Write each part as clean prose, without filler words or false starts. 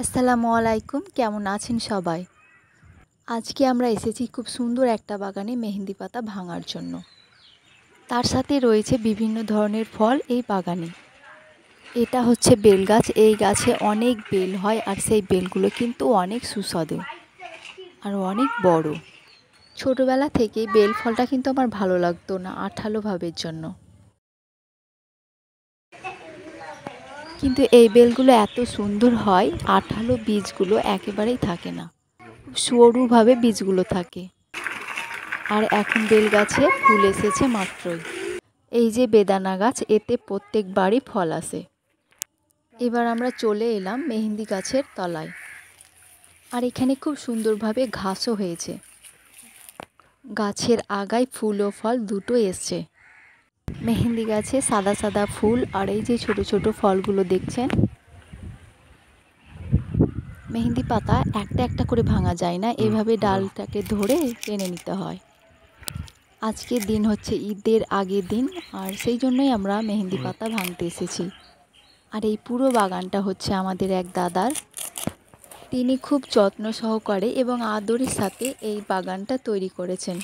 আসসালামু আলাইকুম, কেমন আছেন সবাই? আজকে আমরা এসেছি খুব সুন্দর একটা বাগানে মেহেন্দি পাতা ভাঙার জন্য। তার সাথে রয়েছে বিভিন্ন ধরনের ফল এই বাগানে। এটা হচ্ছে বেল গাছ। এই গাছে অনেক বেল হয় আর সেই বেলগুলো কিন্তু অনেক সুস্বাদু আর অনেক বড়। ছোটবেলা থেকেই বেল ফলটা কিন্তু আমার ভালো লাগতো না আঠালো ভাবের জন্য। কিন্তু এই বেলগুলো এত সুন্দর হয়, আঠালো বীজগুলো একেবারেই থাকে না। খুব সরুভাবে বীজগুলো থাকে। আর এখন বেল গাছে ফুল এসেছে মাত্রই। এই যে বেদানা গাছ, এতে প্রত্যেকবারই ফল আসে। এবার আমরা চলে এলাম মেহেন্দি গাছের তলায়। আর এখানে খুব সুন্দরভাবে ঘাসও হয়েছে। গাছের আগায় ফুল ও ফল দুটোই এসছে। মেহেন্দি গাছে সাদা সাদা ফুল আর এই যে ছোট ছোট ফলগুলো দেখছেন। মেহেন্দি পাতা একটা একটা করে ভাঙা যায় না, এভাবে ডালটাকে ধরে টেনে নিতে হয়। আজকের দিন হচ্ছে ঈদের আগের দিন, আর সেই জন্যই আমরা মেহেন্দি পাতা ভাঙতে এসেছি। আর এই পুরো বাগানটা হচ্ছে আমাদের এক দাদার। তিনি খুব যত্ন সহকারে এবং আদরের সাথে এই বাগানটা তৈরি করেছেন।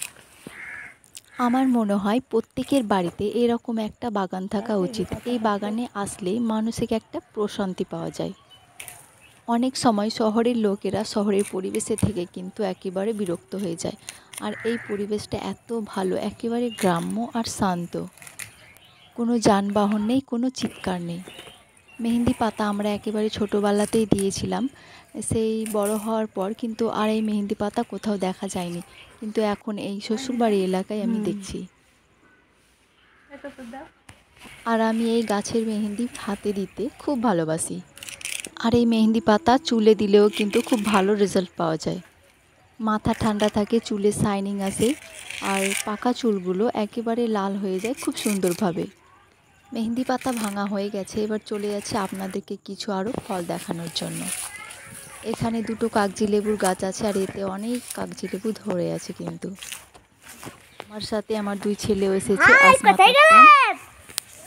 আমার মনে হয় প্রত্যেকের বাড়িতে এরকম একটা বাগান থাকা উচিত। এই বাগানে আসলে মানসিক একটা প্রশান্তি পাওয়া যায়। অনেক সময় শহরের লোকেরা শহরের পরিবেশে থেকে কিন্তু একেবারে বিরক্ত হয়ে যায়। আর এই পরিবেশটা এত ভালো, একেবারে গ্রাম্য আর শান্ত। কোনো যানবাহন নেই, কোনো চিৎকার নেই। মেহেন্দি পাতা আমরা একেবারে ছোটোবেলাতেই দিয়েছিলাম। সেই বড় হওয়ার পর কিন্তু আর এই মেহেন্দি পাতা কোথাও দেখা যায়নি, কিন্তু এখন এই শ্বশুরবাড়ি এলাকায় আমি দেখছি। আর আমি এই গাছের মেহেন্দি হাতে দিতে খুব ভালোবাসি। আর এই মেহেন্দি পাতা চুলে দিলেও কিন্তু খুব ভালো রেজাল্ট পাওয়া যায়। মাথা ঠান্ডা থাকে, চুলে শাইনিং আসে, আর পাকা চুলগুলো একেবারে লাল হয়ে যায় খুব সুন্দরভাবে। মেহেন্দি পাতা ভাঙা হয়ে গেছে, এবার চলে যাচ্ছে আপনাদেরকে কিছু আরও ফল দেখানোর জন্য। এখানে দুটো কাগজি লেবুর গাছ আছে, আর এতে অনেক কাগজি লেবু ধরে আছে। কিন্তু আমার সাথে আমার দুই ছেলেও এসেছে।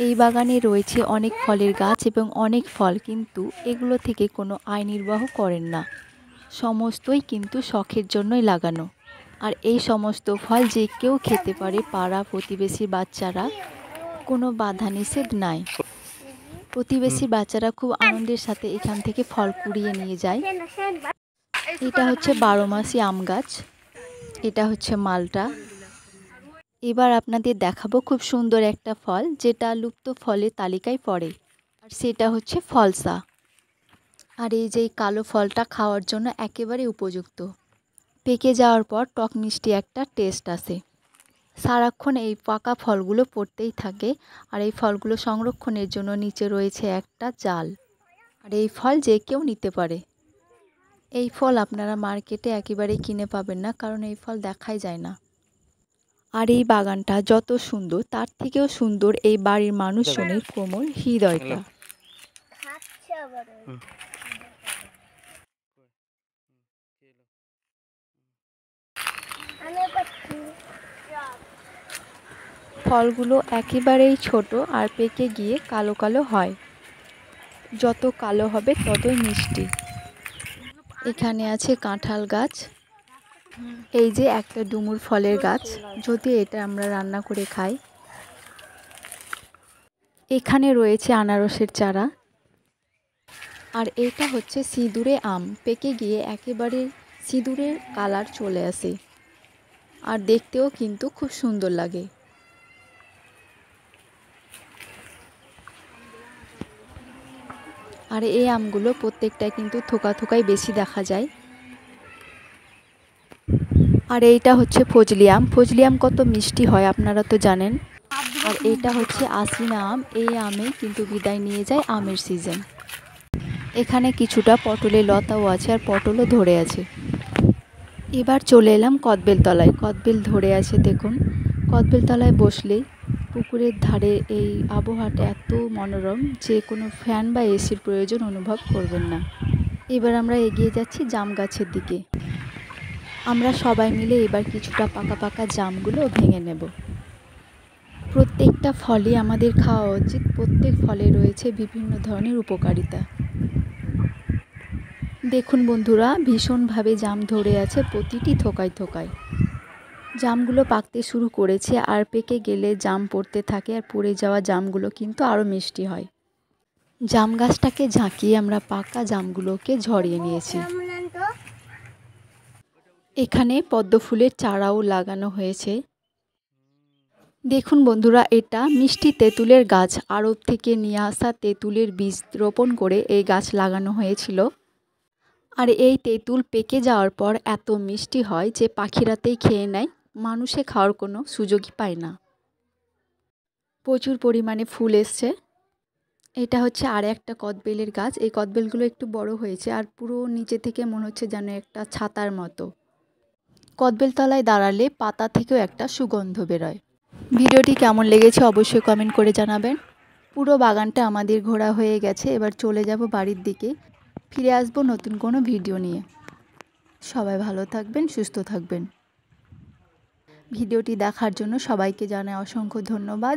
এই বাগানে রয়েছে অনেক ফলের গাছ এবং অনেক ফল, কিন্তু এগুলো থেকে কোনো আয় নির্বাহ করেন না। সমস্তই কিন্তু শখের জন্যই লাগানো। আর এই সমস্ত ফল যে কেউ খেতে পারে, পাড়া প্রতিবেশী বাচ্চারা, কোনো বাধা নিষেধ নাই। প্রতিবেশী বাচ্চারা খুব আনন্দের সাথে এখান থেকে ফল কুড়িয়ে নিয়ে যায়। এটা হচ্ছে 12 মাসি আম গাছ, এটা হচ্ছে মালটা। এবার আপনাদের দেখাবো খুব সুন্দর একটা ফল, যেটা লুপ্ত ফলের তালিকায় পড়ে, আর সেটা হচ্ছে ফলসা। আর এই যে কালো ফলটা খাওয়ার জন্য একেবারে উপযুক্ত। পেকে যাওয়ার পর টক মিষ্টি একটা টেস্ট আসে। সারাক্ষণ এই পাকা ফলগুলো পড়তেই থাকে। আর এই ফলগুলো সংরক্ষণের জন্য নিচে রয়েছে একটা জাল। আর এই ফল যে কেউ নিতে পারে। এই ফল আপনারা মার্কেটে একেবারেই কিনে পাবেন না, কারণ এই ফল দেখাই যায় না। আর এই বাগানটা যত সুন্দর, তার থেকেও সুন্দর এই বাড়ির মানুষজনের কোমল হৃদয়টা। ফলগুলো একেবারেই ছোট আর পেকে গিয়ে কালো কালো হয়। যত কালো হবে ততই মিষ্টি। এখানে আছে কাঁঠাল গাছ। এই যে একটা ডুমুর ফলের গাছ, যদি এটা আমরা রান্না করে খাই। এখানে রয়েছে আনারসের চারা। আর এটা হচ্ছে সিঁদুরে আম, পেকে গিয়ে একেবারে সিঁদুরের কালার চলে আসে, আর দেখতেও কিন্তু খুব সুন্দর লাগে। আর এই আমগুলো প্রত্যেকটাই কিন্তু থোকা থোকাই বেশি দেখা যায়। আর এইটা হচ্ছে ফজলি আম। ফজলি আম কত মিষ্টি হয় আপনারা তো জানেন। আর এইটা হচ্ছে আশিনা আম। এই আমেই কিন্তু বিদায় নিয়ে যায় আমের সিজন। এখানে কিছুটা পটলের লতাও আছে, আর পটলও ধরে আছে। এবার চলে এলাম কদবেল তলায়। কদবেল ধরে আছে দেখুন। কদবেল তলায় বসলেই পুকুরের ধারে এই আবহাওয়াটা এত মনোরম যে কোনো ফ্যান বা এসির প্রয়োজন অনুভব করবেন না। এবার আমরা এগিয়ে যাচ্ছি জাম গাছের দিকে। আমরা সবাই মিলে এবার কিছুটা পাকা পাকা জামগুলো ভেঙে নেব। প্রত্যেকটা ফলই আমাদের খাওয়া উচিত। প্রত্যেক ফলে রয়েছে বিভিন্ন ধরনের উপকারিতা। দেখুন বন্ধুরা, ভীষণভাবে জাম ধরে আছে প্রতিটি থোকায় থোকায়। জামগুলো পাকতে শুরু করেছে আর পেকে গেলে জাম পড়তে থাকে আর পড়ে যাওয়া জামগুলো কিন্তু আরও মিষ্টি হয়। জাম গাছটাকে ঝাঁকিয়ে আমরা পাকা জামগুলোকে ঝরিয়ে নিয়েছি। এখানে পদ্ম ফুলের চারাও লাগানো হয়েছে। দেখুন বন্ধুরা, এটা মিষ্টি তেঁতুলের গাছ। আড়ত থেকে নিয়ে আসা তেঁতুলের বীজ রোপণ করে এই গাছ লাগানো হয়েছিল। আর এই তেঁতুল পেকে যাওয়ার পর এত মিষ্টি হয় যে পাখিরাতেই খেয়ে নেয়, মানুষে খাওয়ার কোনো সুযোগই পায় না। প্রচুর পরিমাণে ফুল এসছে। এটা হচ্ছে আর একটা কদবেলের গাছ। এই কদবেলগুলো একটু বড় হয়েছে আর পুরো নিচে থেকে মনে হচ্ছে যেন একটা ছাতার মতো। কদবেল তলায় দাঁড়ালে পাতা থেকেও একটা সুগন্ধ বেরোয়। ভিডিওটি কেমন লেগেছে অবশ্যই কমেন্ট করে জানাবেন। পুরো বাগানটা আমাদের ঘোরা হয়ে গেছে, এবার চলে যাব বাড়ির দিকে। ফিরে আসবো নতুন কোনো ভিডিও নিয়ে। সবাই ভালো থাকবেন, সুস্থ থাকবেন। ভিডিওটি দেখার জন্য সবাইকে জানাই অসংখ্য ধন্যবাদ।